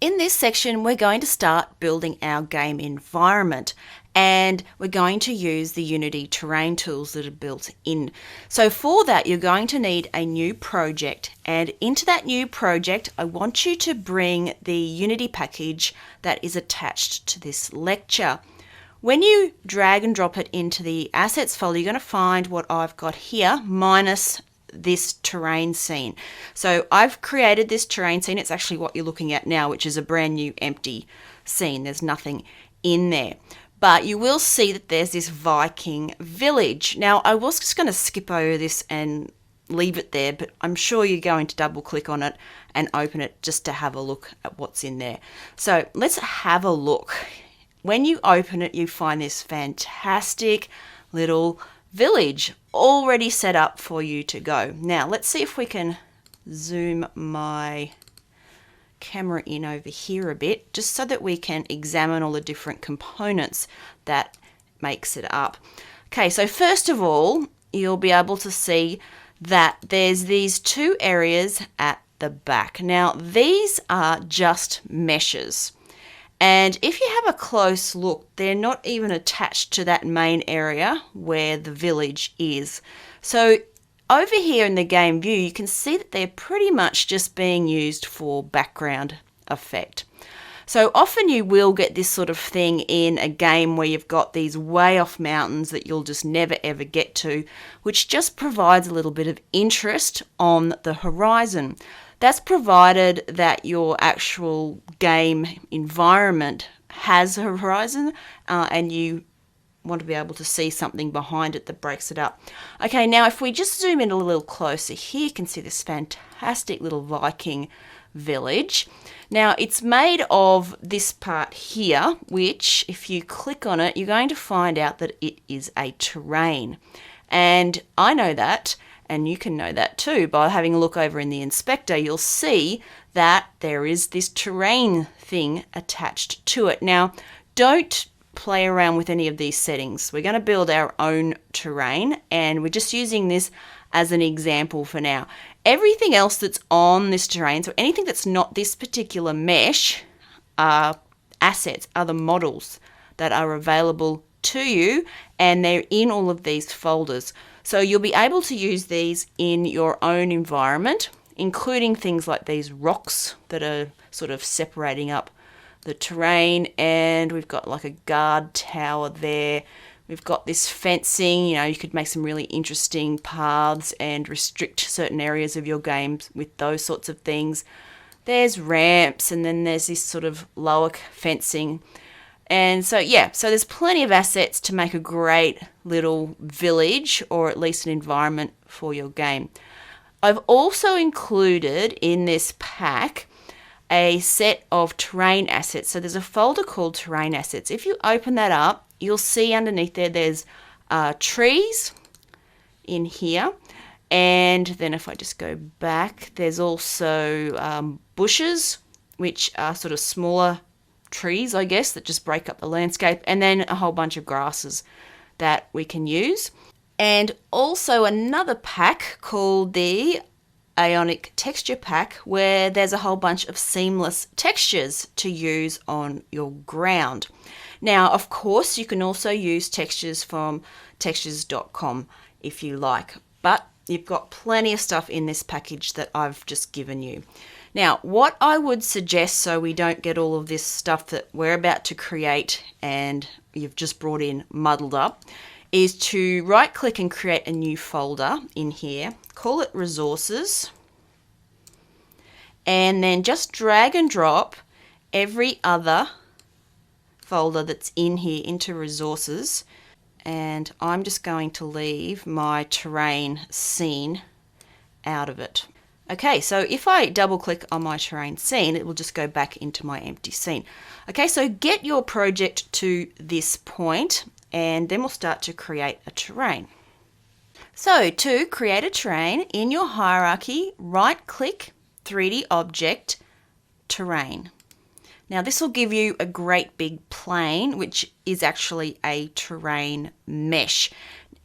In this section, we're going to start building our game environment, and we're going to use the Unity terrain tools that are built in. So for that, you're going to need a new project, and into that new project, I want you to bring the Unity package that is attached to this lecture. When you drag and drop it into the assets folder, you're going to find what I've got here minus this terrain scene. So I've created this terrain scene. It's actually what you're looking at now, which is a brand new empty scene. There's nothing in there. But you will see that there's this Viking village. Now, I was just going to skip over this and leave it there, but I'm sure you're going to double click on it and open it just to have a look at what's in there. So let's have a look. When you open it, you find this fantastic little village already set up for you to go. Now, let's see if we can zoom my camera in over here a bit, just so that we can examine all the different components that makes it up. Okay, so first of all, you'll be able to see that there's these two areas at the back. Now, these are just meshes. And if you have a close look, they're not even attached to that main area where the village is. So over here in the game view, you can see that they're pretty much just being used for background effect. So often you will get this sort of thing in a game where you've got these way off mountains that you'll just never ever get to, which just provides a little bit of interest on the horizon. That's provided that your actual game environment has a horizon and you want to be able to see something behind it that breaks it up. Okay, now if we just zoom in a little closer here, you can see this fantastic little Viking village. Now it's made of this part here, which if you click on it, you're going to find out that it is a terrain. And I know that, and you can know that too by having a look over in the inspector. You'll see that there is this terrain thing attached to it. Now, don't play around with any of these settings. We're going to build our own terrain, and we're just using this as an example for now. Everything else that's on this terrain, so anything that's not this particular mesh, are assets, other models that are available to you, and they're in all of these folders. So you'll be able to use these in your own environment, including things like these rocks that are sort of separating up the terrain, and we've got like a guard tower there. We've got this fencing, you could make some really interesting paths and restrict certain areas of your games with those sorts of things. There's ramps, and then there's this sort of lower fencing. And so, so there's plenty of assets to make a great little village, or at least an environment for your game. I've also included in this pack a set of terrain assets. So there's a folder called terrain assets. If you open that up, you'll see underneath there's trees in here. And then if I just go back, there's also bushes, which are sort of smaller trees, I guess, that just break up the landscape, and then a whole bunch of grasses that we can use. And also another pack called the Ionic Texture Pack, where there's a whole bunch of seamless textures to use on your ground. Now, of course, you can also use textures from textures.com if you like, but you've got plenty of stuff in this package that I've just given you. Now, what I would suggest, so we don't get all of this stuff that we're about to create and you've just brought in muddled up, is to right click and create a new folder in here, call it resources, and then just drag and drop every other folder that's in here into resources. And I'm just going to leave my terrain scene out of it. Okay, so if I double click on my terrain scene, it will just go back into my empty scene. Okay, so get your project to this point, and then we'll start to create a terrain. So to create a terrain, in your hierarchy, right click, 3D object, terrain. Now this will give you a great big plane, which is actually a terrain mesh.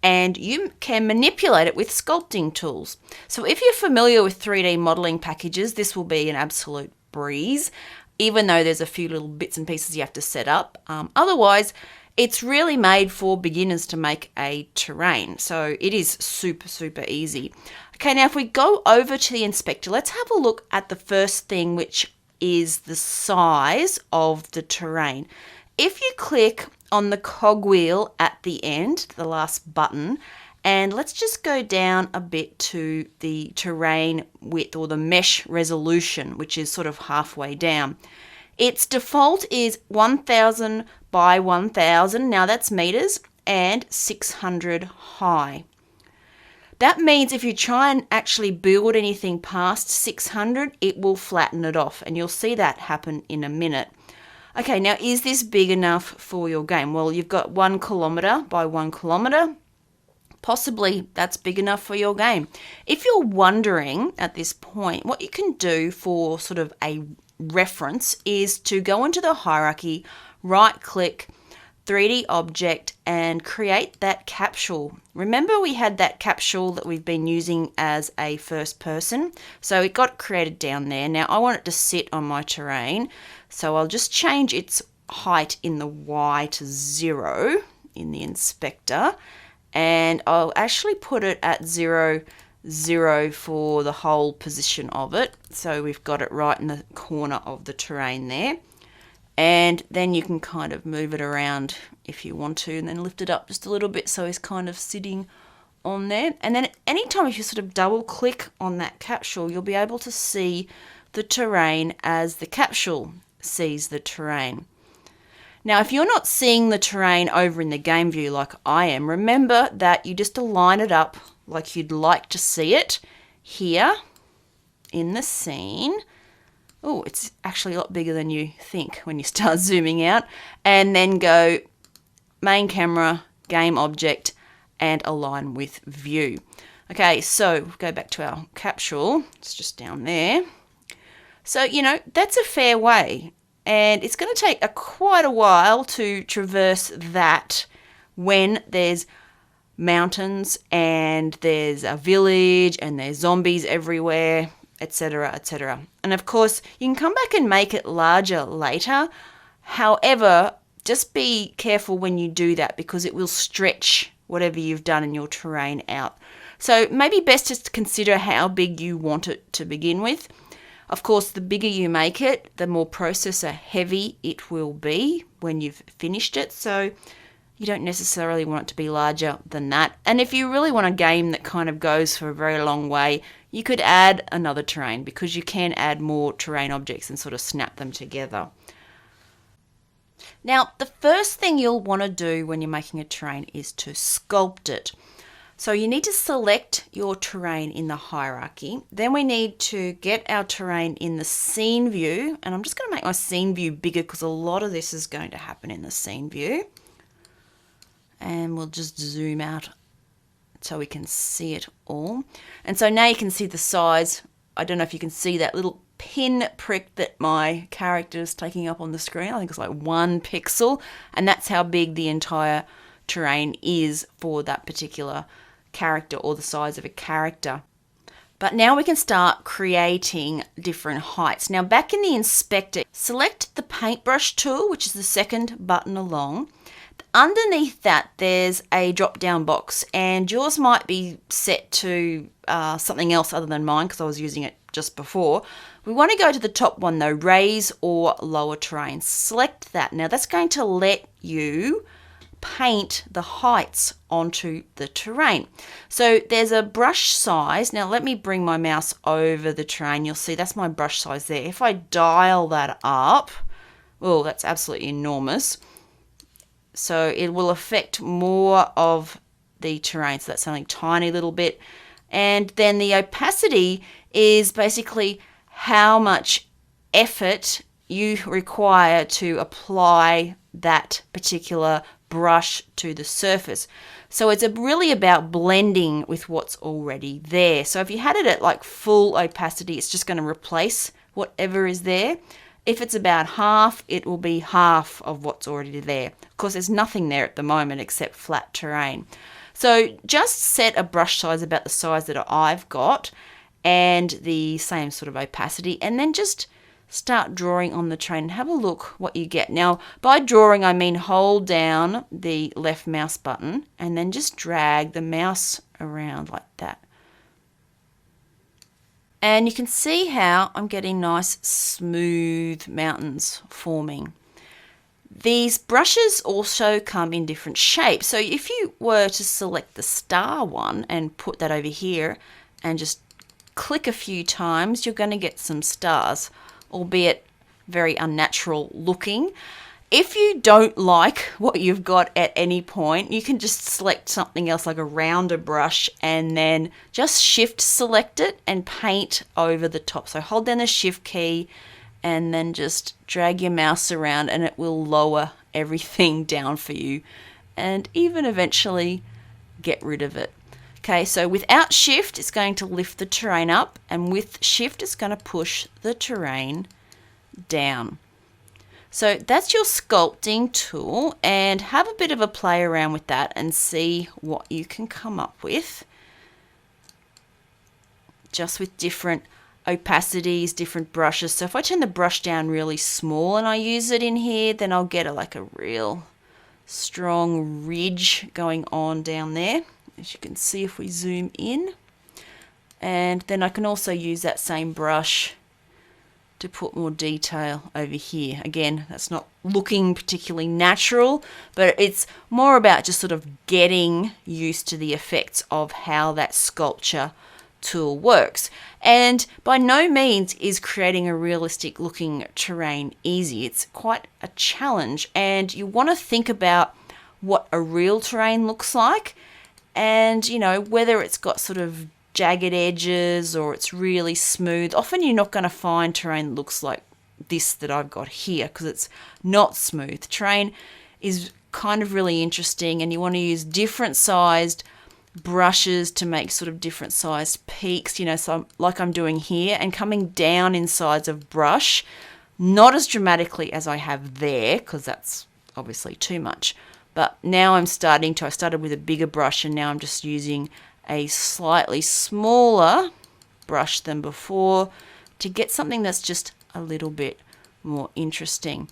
And you can manipulate it with sculpting tools. So if you're familiar with 3D modeling packages, this will be an absolute breeze. even though there's a few little bits and pieces you have to set up. Otherwise, it's really made for beginners to make a terrain. So it is super, super easy. Okay, now if we go over to the inspector, let's have a look at the first thing, which is the size of the terrain. If you click on the cogwheel at the end, the last button, and let's just go down a bit to the terrain width or the mesh resolution, which is sort of halfway down. Its default is 1000 by 1000, now that's meters, and 600 high. That means if you try and actually build anything past 600, it will flatten it off, and you'll see that happen in a minute. Okay, now is this big enough for your game? Well, you've got 1 kilometer by 1 kilometer. Possibly that's big enough for your game. If you're wondering at this point, what you can do for sort of a reference is to go into the hierarchy, right click, 3D object, and create that capsule. Remember we had that capsule that we've been using as a first person, so it got created down there. Now I want it to sit on my terrain, so I'll just change its height in the Y to 0 in the inspector, and I'll actually put it at 0, 0 for the whole position of it. So we've got it right in the corner of the terrain there. And then you can kind of move it around if you want to, and then lift it up just a little bit so it's kind of sitting on there. And then anytime if you sort of double click on that capsule, you'll be able to see the terrain as the capsule sees the terrain. Now, if you're not seeing the terrain over in the game view like I am, remember that you just align it up like you'd like to see it here in the scene. Oh, it's actually a lot bigger than you think when you start zooming out. And then go main camera, game object, and align with view. Okay, so go back to our capsule. It's just down there. So, you know, that's a fair way. And it's going to take quite a while to traverse that when there's mountains and there's a village and there's zombies everywhere, etc., etc. And of course, you can come back and make it larger later. However, just be careful when you do that because it will stretch whatever you've done in your terrain out. So maybe best just to consider how big you want it to begin with. Of course, the bigger you make it, the more processor heavy it will be when you've finished it. So you don't necessarily want it to be larger than that. And if you really want a game that kind of goes for a very long way, you could add another terrain because you can add more terrain objects and sort of snap them together. Now, the first thing you'll want to do when you're making a terrain is to sculpt it. So you need to select your terrain in the hierarchy. Then we need to get our terrain in the scene view. And I'm just going to make my scene view bigger because a lot of this is going to happen in the scene view. And we'll just zoom out so we can see it all. And so now you can see the size. I don't know if you can see that little pin prick that my character is taking up on the screen. I think it's like 1 pixel. And that's how big the entire terrain is for that particular character or the size of a character. But now we can start creating different heights. Now back in the inspector, select the Paintbrush Tool, which is the second button along. Underneath that there's a drop down box, and yours might be set to something else other than mine because I was using it just before. We want to go to the top one though, raise or lower terrain. Select that. Now that's going to let you paint the heights onto the terrain. So there's a brush size. Now let me bring my mouse over the terrain. You'll see that's my brush size there. If I dial that up, oh, that's absolutely enormous. So it will affect more of the terrain. So that's only a tiny little bit. And then the opacity is basically how much effort you require to apply that particular brush to the surface. So it's really about blending with what's already there. So if you had it at like full opacity, it's just going to replace whatever is there. If it's about half, it will be half of what's already there. Of course, there's nothing there at the moment except flat terrain. So just set a brush size about the size that I've got and the same sort of opacity, and then just start drawing on the terrain and have a look what you get. Now, by drawing, I mean hold down the left mouse button and then just drag the mouse around like that. And you can see how I'm getting nice smooth mountains forming. These brushes also come in different shapes. So if you were to select the star one and put that over here and just click a few times, you're going to get some stars, albeit very unnatural looking. If you don't like what you've got at any point, you can just select something else like a rounder brush and then just shift select it and paint over the top. So hold down the shift key and then just drag your mouse around and it will lower everything down for you and even eventually get rid of it. Okay, so without shift, it's going to lift the terrain up, and with shift, it's going to push the terrain down. So that's your sculpting tool, and have a bit of a play around with that and see what you can come up with. Just with different opacities, different brushes. So if I turn the brush down really small and I use it in here, then I'll get like a real strong ridge going on down there. As you can see if we zoom in. And then I can also use that same brush to put more detail over here. Again, that's not looking particularly natural, but it's more about just sort of getting used to the effects of how that sculpture tool works. And by no means is creating a realistic looking terrain easy. It's quite a challenge, and you want to think about what a real terrain looks like, and you know, whether it's got sort of jagged edges or it's really smooth. Often you're not going to find terrain that looks like this that I've got here because it's not smooth. Terrain is kind of really interesting, and you want to use different sized brushes to make sort of different sized peaks, you know, so like I'm doing here, and coming down in size of brush, not as dramatically as I have there because that's obviously too much. But now I started with a bigger brush, and now I'm just using a slightly smaller brush than before to get something that's just a little bit more interesting.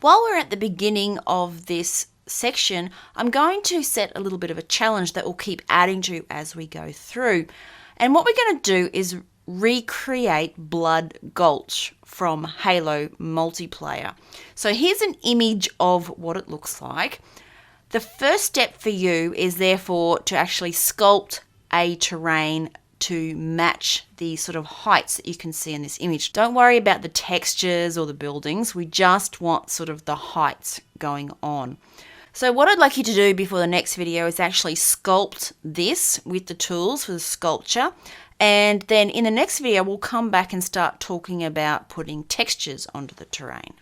While we're at the beginning of this section, I'm going to set a little bit of a challenge that we'll keep adding to as we go through. And what we're going to do is recreate Blood Gulch from Halo Multiplayer. So here's an image of what it looks like. The first step for you is therefore to actually sculpt a terrain to match the sort of heights that you can see in this image. Don't worry about the textures or the buildings. We just want sort of the heights going on. So what I'd like you to do before the next video is actually sculpt this with the tools for the sculpture. And then in the next video, we'll come back and start talking about putting textures onto the terrain.